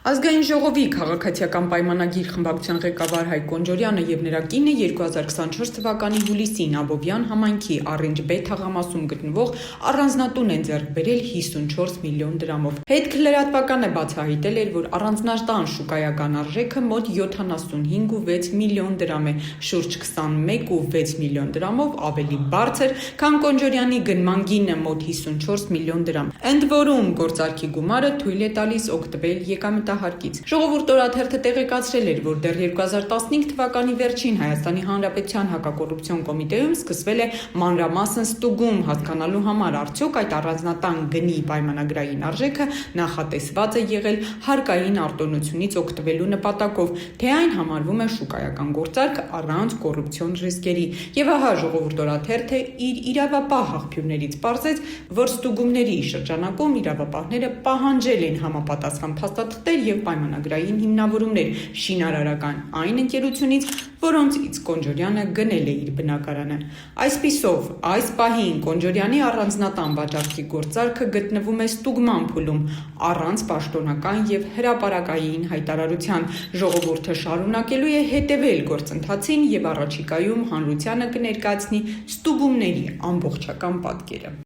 Ազգային ժողովի քաղաքացիական պայմանագիր խմբակցության ղեկավար Հայկ Կոնջորյանը եւ նրա կինը 2024 թվականի հուլիսին Աբովյան համայնքի Առինջ Բ թաղամասում գտնվող առանձնատուն են ձեռք բերել 54 միլիոն դրամով։ Հետքլրատվական է բացահայտել էր, որ առանձնատան շուկայական արժեքը մոտ 75.6 միլիոն դրամ է, շուրջ 21.6 միլիոն դրամով ավելի բարձր, քան Կոնջորյանի գնման գինը մոտ 54 միլիոն դրամ։ Ընդ որում գործարքի գումարը թույլ է տալիս օգտվել եկամտահարկից։ Ժողովուրդ օրաթերթը տեղեկացրել էր, որ դեռ 2015 թվականի վերջին Հայաստանի Հանրապետության հակակոռուպցիոն կոմիտեում սկսվել է մանրամասն ստուգում հասկանալու համար արդյոք այդ առանձնատան գնի պայմանագրային արժեքը նախատեսված է եղել հարկային արտոնությունից օգտվելու նպատակով, թե այն համարվում է շուկայական գործարք առանց կոռուպցիոն ռիսկերի։ Եվ ահա ժողովուրդ օրաթերթը իր իրավապահ աղբյուրներից պարզեց, որ ստուգումների շրջանակում իրավապահները պահանջել են համապատասխան փաստաթղթեր եւ պայմանագրային հիմնավորումներ շինարարական այն ընկերությունից, որոնցից Կոնջորյանը գնել է իր բնակարանը։ Այսպիսով, այս պահին Կոնջորյանի առանձնատան վաճառքի գործարքը գտնվում է ստուգման փուլում առանց պաշտոնական եւ հրապարակային հայտարարության։ Ժողովուրդը շարունակելու է հետևել գործընթացին եւ առաջիկայում հանրությանը կներկայացնի ստուգումների ամբողջական պատկերը։